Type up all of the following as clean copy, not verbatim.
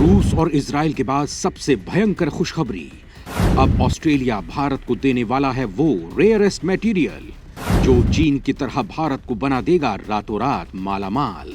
रूस और इजराइल के बाद सबसे भयंकर खुशखबरी। अब ऑस्ट्रेलिया भारत को देने वाला है वो रेयरेस्ट मटेरियल जो चीन की तरह भारत को बना देगा रातों रात मालामाल।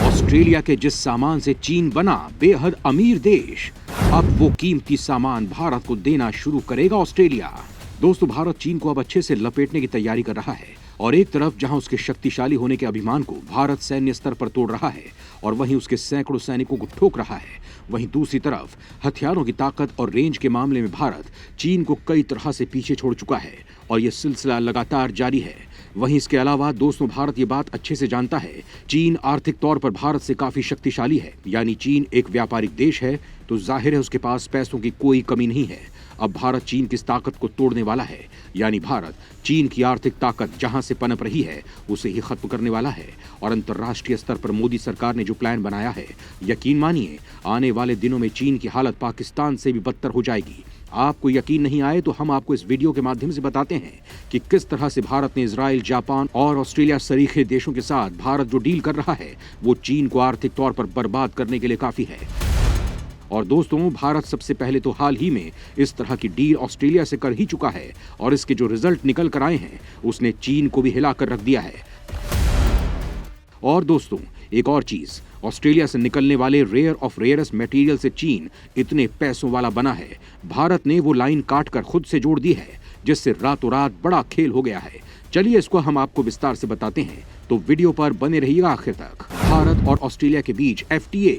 ऑस्ट्रेलिया के जिस सामान से चीन बना बेहद अमीर देश, अब वो कीमती सामान भारत को देना शुरू करेगा ऑस्ट्रेलिया। दोस्तों, भारत चीन को अब अच्छे से लपेटने की तैयारी कर रहा है और एक तरफ जहां उसके शक्तिशाली होने के अभिमान को भारत सैन्य स्तर पर तोड़ रहा है और वहीं उसके सैकड़ों सैनिकों को ठोक रहा है, वहीं दूसरी तरफ हथियारों की ताकत और रेंज के मामले में भारत चीन को कई तरह से पीछे छोड़ चुका है और यह सिलसिला लगातार जारी है। वहीं इसके अलावा दोस्तों, भारत ये बात अच्छे से जानता है, चीन आर्थिक तौर पर भारत से काफी शक्तिशाली है, यानी चीन एक व्यापारिक देश है तो जाहिर है उसके पास पैसों की कोई कमी नहीं है। अब भारत चीन की इस ताकत को तोड़ने वाला है, यानी भारत चीन की आर्थिक ताकत जहां से पनप रही है उसे ही खत्म करने वाला है। और अंतर्राष्ट्रीय स्तर पर मोदी सरकार ने जो प्लान बनाया है, यकीन मानिए आने वाले दिनों में चीन की हालत पाकिस्तान से भी बदतर हो जाएगी। आपको यकीन नहीं आए तो हम आपको इस वीडियो के माध्यम से बताते हैं कि किस तरह से भारत ने इजराइल, जापान और ऑस्ट्रेलिया सरीखे देशों के साथ भारत जो डील कर रहा है वो चीन को आर्थिक तौर पर बर्बाद करने के लिए काफी है। और दोस्तों, भारत सबसे पहले तो हाल ही में इस तरह की डील ऑस्ट्रेलिया से कर ही चुका है और इसके जो रिजल्ट निकल कर आए हैं उसने चीन को भी हिलाकर रख दिया है। और दोस्तों, एक और चीज, ऑस्ट्रेलिया से निकलने वाले रेयर ऑफ रेयरेस्ट मटेरियल से चीन इतने पैसों वाला बना है, भारत ने वो लाइन काट कर खुद से जोड़ दी है, जिससे रातों रात बड़ा खेल हो गया है। चलिए इसको हम आपको विस्तार से बताते हैं, तो वीडियो पर बने रहिएगा आखिर तक। भारत और ऑस्ट्रेलिया के बीच FTA,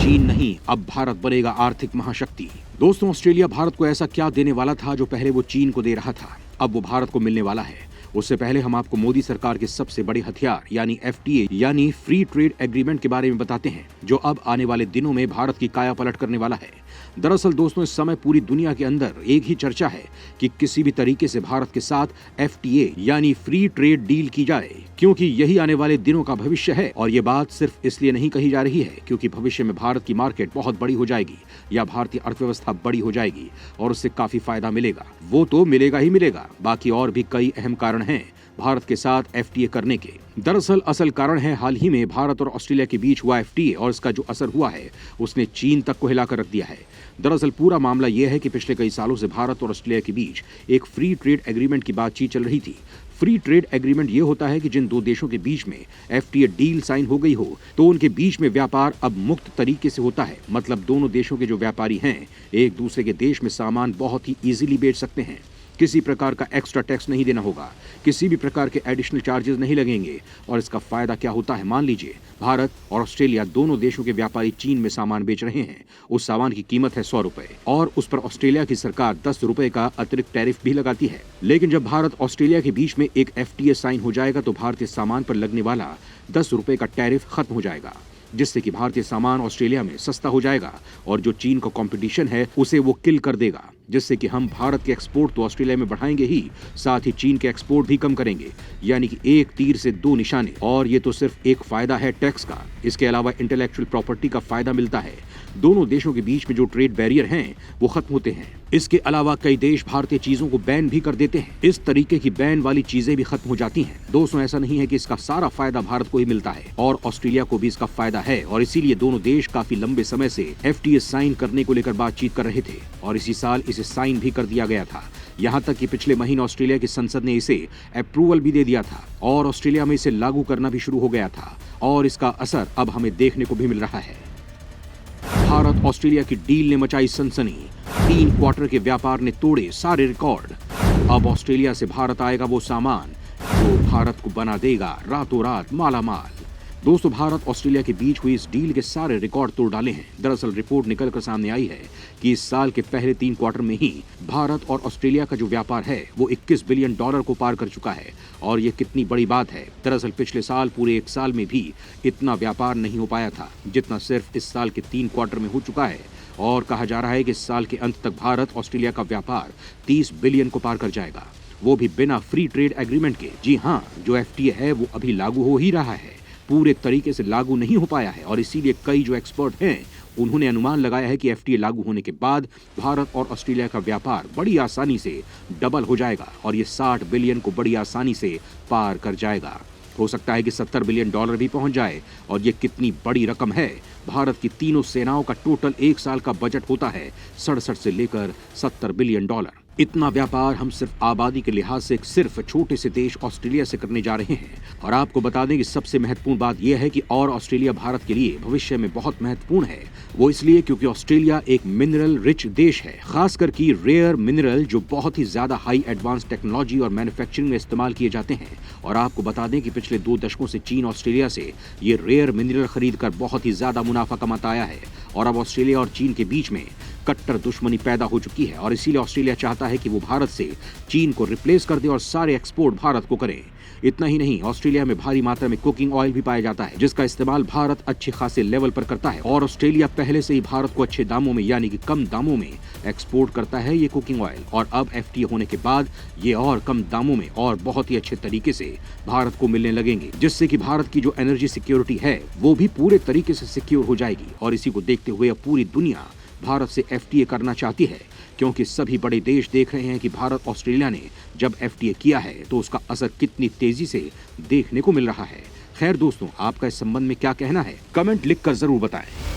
चीन नहीं अब भारत बनेगा आर्थिक महाशक्ति। दोस्तों, ऑस्ट्रेलिया भारत को ऐसा क्या देने वाला था जो पहले वो चीन को दे रहा था, अब वो भारत को मिलने वाला है। उससे पहले हम आपको मोदी सरकार के सबसे बड़े हथियार यानी FTA यानी फ्री ट्रेड एग्रीमेंट के बारे में बताते हैं, जो अब आने वाले दिनों में भारत की काया पलट करने वाला है। दरअसल दोस्तों, इस समय पूरी दुनिया के अंदर एक ही चर्चा है कि किसी भी तरीके से भारत के साथ FTA यानी फ्री ट्रेड डील की जाए, क्योंकि यही आने वाले दिनों का भविष्य है। और ये बात सिर्फ इसलिए नहीं कही जा रही है क्योंकि भविष्य में भारत की मार्केट बहुत बड़ी हो जाएगी या भारतीय अर्थव्यवस्था बड़ी हो जाएगी और उससे काफी फायदा मिलेगा। वो तो मिलेगा ही मिलेगा, बाकी और भी कई अहम कारण हैं भारत के साथ FTA करने के। दरअसल असल कारण है हाल ही में भारत और ऑस्ट्रेलिया के बीच हुआ FTA और इसका जो असर हुआ है उसने चीन तक को हिलाकर रख दिया है। दरअसल पूरा मामला यह है कि पिछले कई सालों से भारत और ऑस्ट्रेलिया के बीच एक फ्री ट्रेड एग्रीमेंट की बातचीत चल रही थी। फ्री ट्रेड एग्रीमेंट ये होता है कि जिन दो देशों के बीच में FTA डील साइन हो गई हो तो उनके बीच में व्यापार अब मुक्त तरीके से होता है। मतलब दोनों देशों के जो व्यापारी हैं एक दूसरे के देश में सामान बहुत ही इजीली बेच सकते हैं, किसी प्रकार का एक्स्ट्रा टैक्स नहीं देना होगा, किसी भी प्रकार के एडिशनल चार्जेस नहीं लगेंगे। और इसका फायदा क्या होता है, मान लीजिए भारत और ऑस्ट्रेलिया दोनों देशों के व्यापारी चीन में सामान बेच रहे हैं, उस सामान की कीमत है 100 रुपए और उस पर ऑस्ट्रेलिया की सरकार 10 रुपए का अतिरिक्त टैरिफ भी लगाती है। लेकिन जब भारत ऑस्ट्रेलिया के बीच में एक FTA साइन हो जाएगा तो भारतीय सामान पर लगने वाला 10 रुपए का टैरिफ खत्म हो जाएगा, जिससे कि भारतीय सामान ऑस्ट्रेलिया में सस्ता हो जाएगा और जो चीन का कंपटीशन है उसे वो किल कर देगा, जिससे कि हम भारत के एक्सपोर्ट तो ऑस्ट्रेलिया में बढ़ाएंगे ही, साथ ही चीन के एक्सपोर्ट भी कम करेंगे। यानी कि एक तीर से दो निशाने। और ये तो सिर्फ एक फायदा है टैक्स का, इसके अलावा इंटेलेक्चुअल प्रॉपर्टी का फायदा मिलता है। दोनों देशों के बीच में जो ट्रेड बैरियर हैं वो खत्म होते हैं। इसके अलावा कई देश भारतीय चीजों को बैन भी कर देते हैं। इस तरीके की बैन वाली चीजें भी खत्म हो जाती हैं। दोस्तों, ऐसा नहीं है कि इसका सारा फायदा भारत को ही मिलता है, और ऑस्ट्रेलिया को भी इसका फायदा है और इसीलिए दोनों देश काफी लंबे समय से FTA साइन करने को लेकर बातचीत कर रहे थे और इसी साल इसे साइन भी कर दिया गया था। यहाँ तक कि पिछले महीने ऑस्ट्रेलिया की संसद ने इसे अप्रूवल भी दे दिया था और ऑस्ट्रेलिया में इसे लागू करना भी शुरू हो गया था और इसका असर अब हमें देखने को भी मिल रहा है। भारत ऑस्ट्रेलिया की डील ने मचाई सनसनी, 3 क्वार्टर के व्यापार ने तोड़े सारे रिकॉर्ड। अब ऑस्ट्रेलिया से भारत आएगा वो सामान जो भारत को बना देगा रातों रात मालामाल। दोस्तों, भारत ऑस्ट्रेलिया के बीच हुई इस डील के सारे रिकॉर्ड तोड़ डाले हैं। दरअसल रिपोर्ट निकलकर सामने आई है कि इस साल के पहले 3 क्वार्टर में ही भारत और ऑस्ट्रेलिया का जो व्यापार है वो $21 बिलियन को पार कर चुका है और ये कितनी बड़ी बात है। दरअसल पिछले साल पूरे एक साल में भी इतना व्यापार नहीं हो पाया था जितना सिर्फ इस साल के 3 क्वार्टर में हो चुका है और कहा जा रहा है कि इस साल के अंत तक भारत ऑस्ट्रेलिया का व्यापार 30 बिलियन को पार कर जाएगा, वो भी बिना फ्री ट्रेड एग्रीमेंट के। जी हाँ, जो FTA है वो अभी लागू हो ही रहा है, पूरे तरीके से लागू नहीं हो पाया है और इसीलिए कई जो एक्सपर्ट हैं उन्होंने अनुमान लगाया है कि FTA लागू होने के बाद भारत और ऑस्ट्रेलिया का व्यापार बड़ी आसानी से डबल हो जाएगा और ये 60 बिलियन को बड़ी आसानी से पार कर जाएगा। हो सकता है कि $70 बिलियन भी पहुंच जाए। और ये कितनी बड़ी रकम है। भारत की तीनों सेनाओं का टोटल एक साल का बजट होता है 67 से लेकर $70 बिलियन। इतना व्यापार हम सिर्फ आबादी के लिहाज से सिर्फ छोटे से देश ऑस्ट्रेलिया से करने जा रहे हैं। और आपको बता दें कि सबसे महत्वपूर्ण बात यह है कि और ऑस्ट्रेलिया भारत के लिए भविष्य में बहुत महत्वपूर्ण है। वो इसलिए क्योंकि ऑस्ट्रेलिया एक मिनरल रिच देश है, खासकर की रेयर मिनरल जो बहुत ही ज्यादा हाई एडवांस टेक्नोलॉजी और मैन्युफैक्चरिंग में इस्तेमाल किए जाते हैं। और आपको बता दें कि पिछले 2 दशकों से चीन ऑस्ट्रेलिया से ये रेयर मिनरल खरीद कर बहुत ही ज्यादा मुनाफा कमाता आया है। और अब ऑस्ट्रेलिया और चीन के बीच में कट्टर दुश्मनी पैदा हो चुकी है। और इसीलिए ऑस्ट्रेलिया चाहता है कि वो भारत से चीन को रिप्लेस कर दे और सारे एक्सपोर्ट भारत को करे। इतना ही नहीं, ऑस्ट्रेलिया में भारी मात्रा में कुकिंग ऑयल भी पाया जाता है, जिसका इस्तेमाल भारत अच्छे खासे लेवल पर करता है। और ऑस्ट्रेलिया पहले से ही भारत को अच्छे दामों में यानी कि कम दामों में एक्सपोर्ट करता है ये कुकिंग ऑयल। और अब FTA होने के बाद ये और कम दामों में और बहुत ही अच्छे तरीके से भारत को मिलने लगेंगे, जिससे कि भारत की जो एनर्जी सिक्योरिटी है वो भी पूरे तरीके से सिक्योर हो जाएगी। और इसी को देखते हुए अब पूरी दुनिया भारत से FTA करना चाहती है, क्योंकि सभी बड़े देश देख रहे हैं कि भारत ऑस्ट्रेलिया ने जब FTA किया है तो उसका असर कितनी तेजी से देखने को मिल रहा है। खैर दोस्तों, आपका इस संबंध में क्या कहना है, कमेंट लिखकर जरूर बताएं।